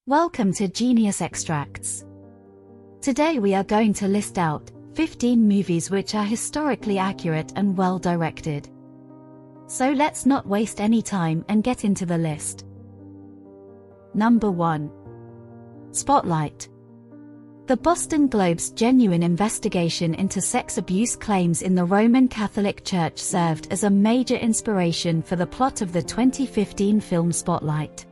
Welcome to Genius Extracts. Today we are going to list out 15 movies which are historically accurate and well directed. So let's not waste any time and get into the list. Number 1. Spotlight. The Boston Globe's genuine investigation into sex abuse claims in the Roman Catholic Church served as a major inspiration for the plot of the 2015 film Spotlight.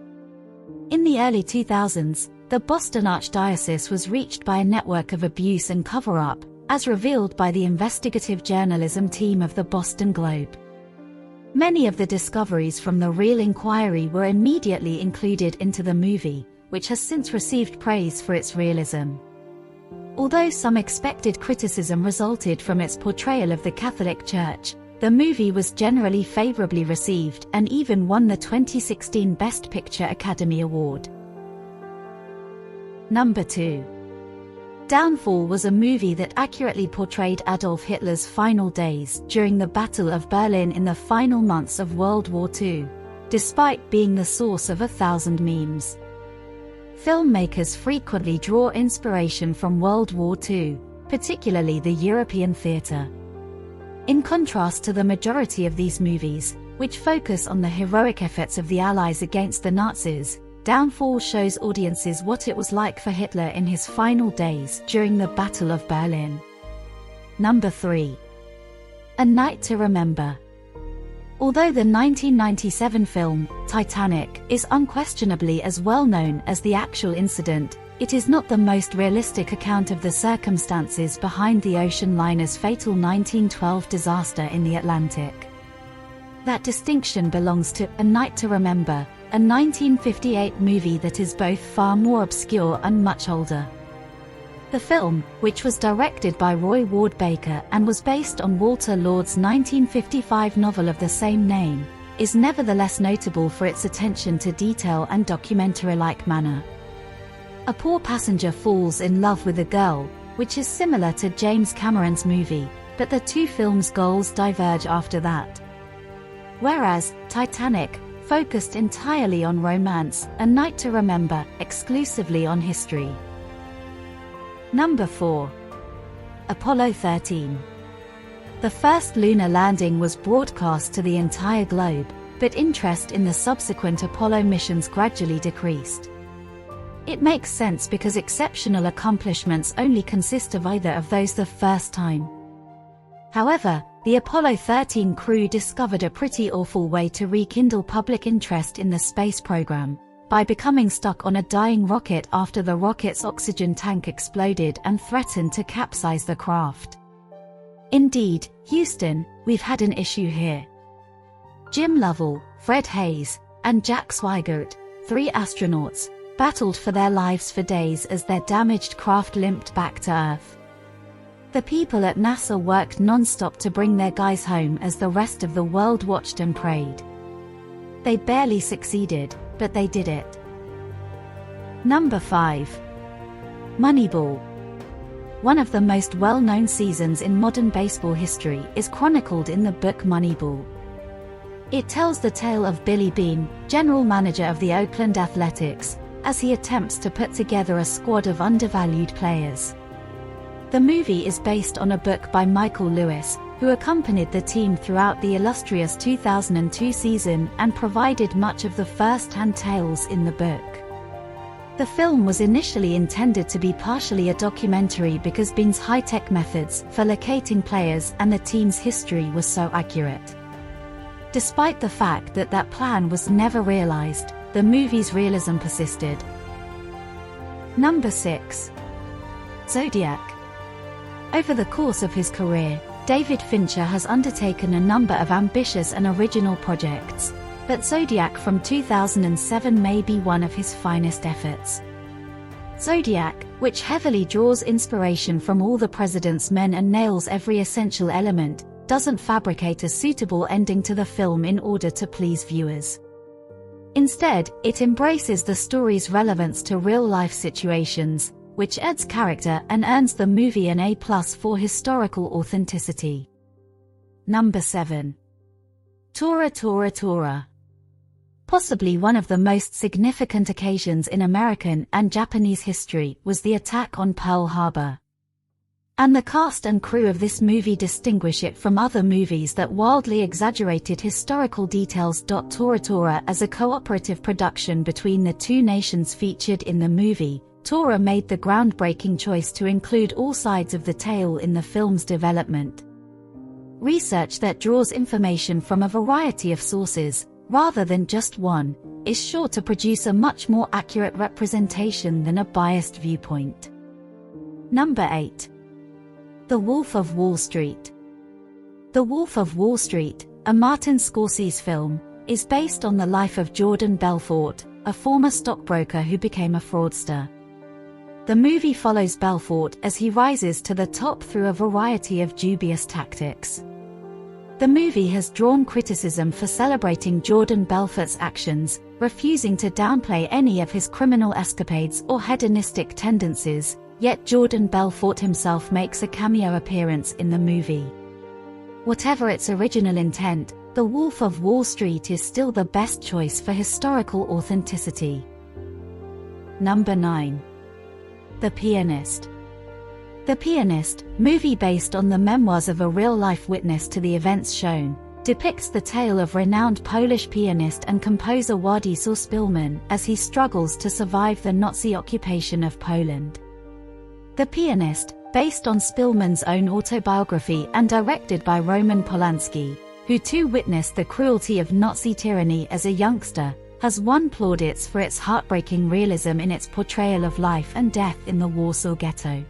In the early 2000s, the Boston Archdiocese was reached by a network of abuse and cover-up, as revealed by the investigative journalism team of the Boston Globe. Many of the discoveries from the real inquiry were immediately included into the movie, which has since received praise for its realism. Although some expected criticism resulted from its portrayal of the Catholic Church, the movie was generally favorably received and even won the 2016 Best Picture Academy Award. Number 2. Downfall was a movie that accurately portrayed Adolf Hitler's final days during the Battle of Berlin in the final months of World War II, despite being the source of 1,000 memes. Filmmakers frequently draw inspiration from World War II, particularly the European theater. In contrast to the majority of these movies, which focus on the heroic efforts of the Allies against the Nazis, Downfall shows audiences what it was like for Hitler in his final days during the Battle of Berlin. Number 3. A Night to Remember. Although the 1997 film, Titanic, is unquestionably as well known as the actual incident, it is not the most realistic account of the circumstances behind the ocean liner's fatal 1912 disaster in the Atlantic. That distinction belongs to A Night to Remember, a 1958 movie that is both far more obscure and much older. The film, which was directed by Roy Ward Baker and was based on Walter Lord's 1955 novel of the same name, is nevertheless notable for its attention to detail and documentary-like manner. A poor passenger falls in love with a girl, which is similar to James Cameron's movie, but the two films' goals diverge after that. Whereas Titanic focused entirely on romance, A Night to Remember exclusively on history. Number 4. Apollo 13. The first lunar landing was broadcast to the entire globe, but interest in the subsequent Apollo missions gradually decreased. It makes sense because exceptional accomplishments only consist of either of those the first time. However, the Apollo 13 crew discovered a pretty awful way to rekindle public interest in the space program, by becoming stuck on a dying rocket after the rocket's oxygen tank exploded and threatened to capsize the craft. Indeed, Houston, we've had an issue here. Jim Lovell, Fred Haise, and Jack Swigert, 3 astronauts, battled for their lives for days as their damaged craft limped back to Earth. The people at NASA worked non-stop to bring their guys home as the rest of the world watched and prayed. They barely succeeded, but they did it. Number 5. Moneyball. One of the most well-known seasons in modern baseball history is chronicled in the book Moneyball. It tells the tale of Billy Beane, general manager of the Oakland Athletics, as he attempts to put together a squad of undervalued players. The movie is based on a book by Michael Lewis, who accompanied the team throughout the illustrious 2002 season and provided much of the first-hand tales in the book. The film was initially intended to be partially a documentary because Beane's high-tech methods for locating players and the team's history were so accurate. Despite the fact that that plan was never realized, the movie's realism persisted. Number 6. Zodiac. Over the course of his career, David Fincher has undertaken a number of ambitious and original projects, but Zodiac from 2007 may be one of his finest efforts. Zodiac, which heavily draws inspiration from All the President's Men and nails every essential element, doesn't fabricate a suitable ending to the film in order to please viewers. Instead, it embraces the story's relevance to real-life situations, which adds character and earns the movie an A+ for historical authenticity. Number 7. Tora Tora Tora. Possibly one of the most significant occasions in American and Japanese history was the attack on Pearl Harbor. And the cast and crew of this movie distinguish it from other movies that wildly exaggerated historical details. Tora Tora, as a cooperative production between the two nations featured in the movie, Tora made the groundbreaking choice to include all sides of the tale in the film's development. Research that draws information from a variety of sources, rather than just one, is sure to produce a much more accurate representation than a biased viewpoint. Number 8. The Wolf of Wall Street. The Wolf of Wall Street, a Martin Scorsese film, is based on the life of Jordan Belfort, a former stockbroker who became a fraudster. The movie follows Belfort as he rises to the top through a variety of dubious tactics. The movie has drawn criticism for celebrating Jordan Belfort's actions, refusing to downplay any of his criminal escapades or hedonistic tendencies, yet Jordan Belfort himself makes a cameo appearance in the movie. Whatever its original intent, The Wolf of Wall Street is still the best choice for historical authenticity. Number 9. The Pianist. The Pianist, movie based on the memoirs of a real-life witness to the events shown, depicts the tale of renowned Polish pianist and composer Władysław Szpilman as he struggles to survive the Nazi occupation of Poland. The Pianist, based on Szpilman's own autobiography and directed by Roman Polanski, who too witnessed the cruelty of Nazi tyranny as a youngster, has won plaudits for its heartbreaking realism in its portrayal of life and death in the Warsaw Ghetto.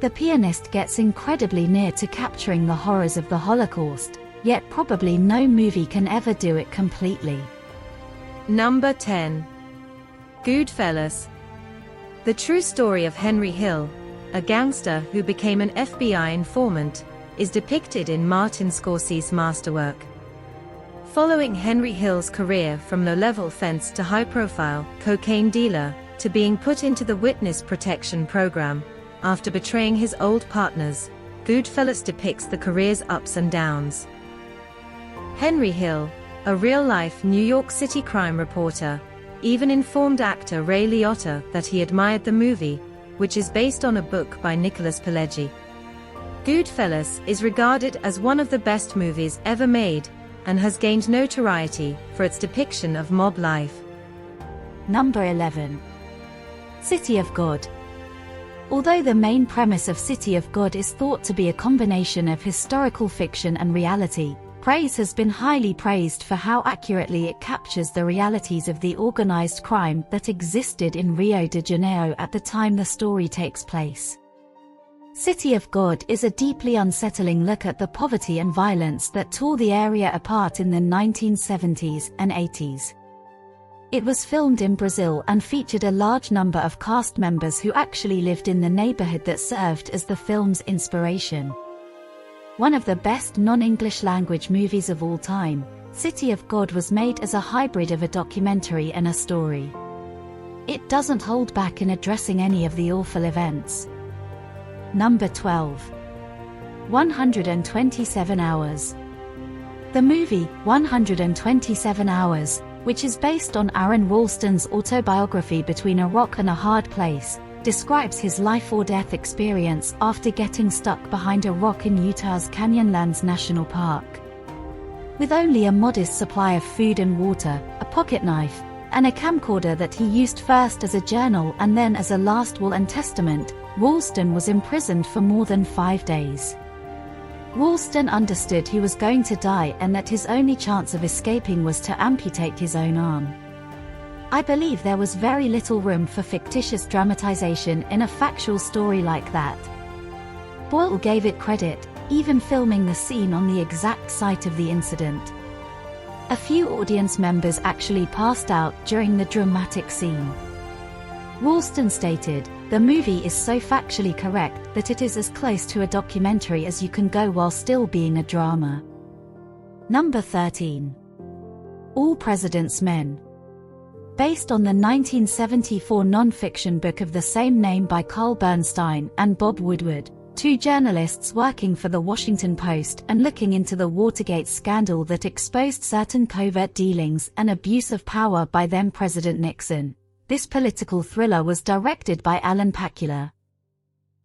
The Pianist gets incredibly near to capturing the horrors of the Holocaust, yet probably no movie can ever do it completely. Number 10. Goodfellas. The true story of Henry Hill, a gangster who became an FBI informant, is depicted in Martin Scorsese's masterwork. Following Henry Hill's career from low-level fence to high-profile cocaine dealer to being put into the witness protection program, after betraying his old partners, Goodfellas depicts the career's ups and downs. Henry Hill, a real-life New York City crime reporter, even informed actor Ray Liotta that he admired the movie, which is based on a book by Nicholas Pileggi. Goodfellas is regarded as one of the best movies ever made, and has gained notoriety for its depiction of mob life. Number 11. City of God. Although the main premise of City of God is thought to be a combination of historical fiction and reality, praise has been highly praised for how accurately it captures the realities of the organized crime that existed in Rio de Janeiro at the time the story takes place. City of God is a deeply unsettling look at the poverty and violence that tore the area apart in the 1970s and 80s. It was filmed in Brazil and featured a large number of cast members who actually lived in the neighborhood that served as the film's inspiration. One of the best non-English language movies of all time, City of God was made as a hybrid of a documentary and a story. It doesn't hold back in addressing any of the awful events. Number 12. 127 Hours. The movie, 127 Hours, which is based on Aaron Ralston's autobiography Between a Rock and a Hard Place, describes his life-or-death experience after getting stuck behind a rock in Utah's Canyonlands National Park. With only a modest supply of food and water, a pocket knife, and a camcorder that he used first as a journal and then as a last will and testament, Ralston was imprisoned for more than 5 days. Ralston understood he was going to die and that his only chance of escaping was to amputate his own arm. I believe there was very little room for fictitious dramatization in a factual story like that. Boyle gave it credit, even filming the scene on the exact site of the incident. A few audience members actually passed out during the dramatic scene. Ralston stated, "The movie is so factually correct that it is as close to a documentary as you can go while still being a drama." Number 13. All President's Men. Based on the 1974 non-fiction book of the same name by Carl Bernstein and Bob Woodward, two journalists working for the Washington Post and looking into the Watergate scandal that exposed certain covert dealings and abuse of power by then President Nixon. This political thriller was directed by Alan Pakula.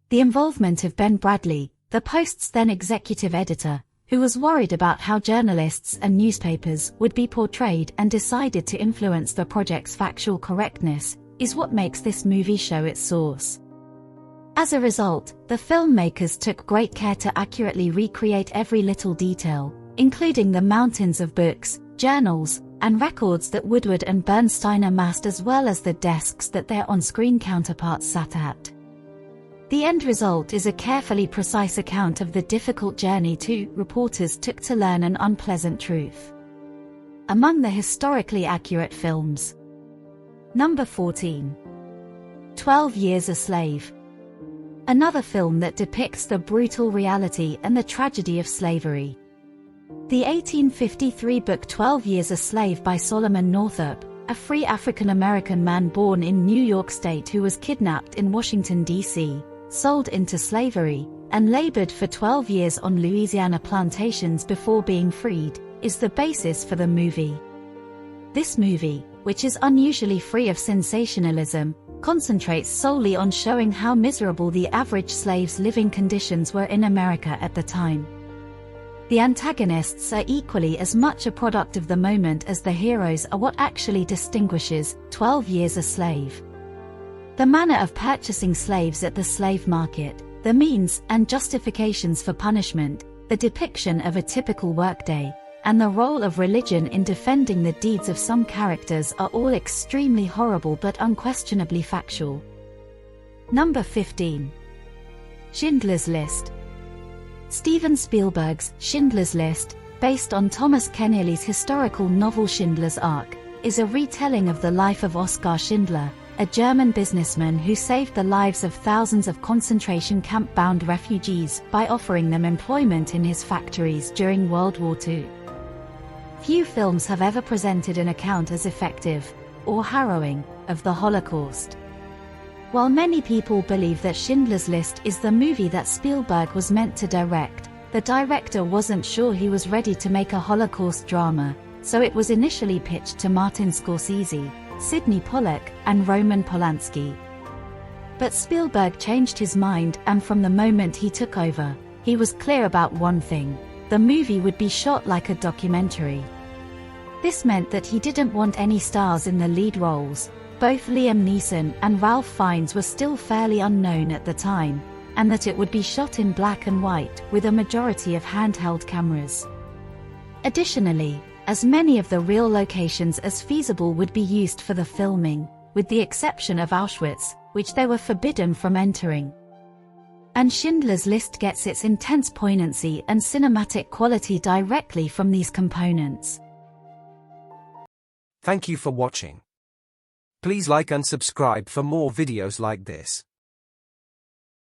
The involvement of Ben Bradlee, the Post's then executive editor, who was worried about how journalists and newspapers would be portrayed and decided to influence the project's factual correctness, is what makes this movie show its source. As a result, the filmmakers took great care to accurately recreate every little detail, including the mountains of books, journals, and records that Woodward and Bernstein amassed, as well as the desks that their on-screen counterparts sat at. The end result is a carefully precise account of the difficult journey two reporters took to learn an unpleasant truth. Among the historically accurate films. Number 14. 12 Years a Slave. Another film that depicts the brutal reality and the tragedy of slavery. The 1853 book 12 Years a Slave by Solomon Northup, a free African-American man born in New York State who was kidnapped in Washington, D.C., sold into slavery, and labored for 12 years on Louisiana plantations before being freed, is the basis for the movie. This movie, which is unusually free of sensationalism, concentrates solely on showing how miserable the average slave's living conditions were in America at the time. The antagonists are equally as much a product of the moment as the heroes are what actually distinguishes 12 Years a Slave. The manner of purchasing slaves at the slave market, the means and justifications for punishment, the depiction of a typical workday, and the role of religion in defending the deeds of some characters are all extremely horrible but unquestionably factual. Number 15. Schindler's List. Steven Spielberg's Schindler's List, based on Thomas Keneally's historical novel Schindler's Ark, is a retelling of the life of Oskar Schindler, a German businessman who saved the lives of thousands of concentration camp-bound refugees by offering them employment in his factories during World War II. Few films have ever presented an account as effective, or harrowing, of the Holocaust. While many people believe that Schindler's List is the movie that Spielberg was meant to direct, the director wasn't sure he was ready to make a Holocaust drama, so it was initially pitched to Martin Scorsese, Sidney Pollack, and Roman Polanski. But Spielberg changed his mind, and from the moment he took over, he was clear about one thing: the movie would be shot like a documentary. This meant that he didn't want any stars in the lead roles. Both Liam Neeson and Ralph Fiennes were still fairly unknown at the time, and that it would be shot in black and white with a majority of handheld cameras. Additionally, as many of the real locations as feasible would be used for the filming, with the exception of Auschwitz, which they were forbidden from entering. And Schindler's List gets its intense poignancy and cinematic quality directly from these components. Thank you for watching. Please like and subscribe for more videos like this.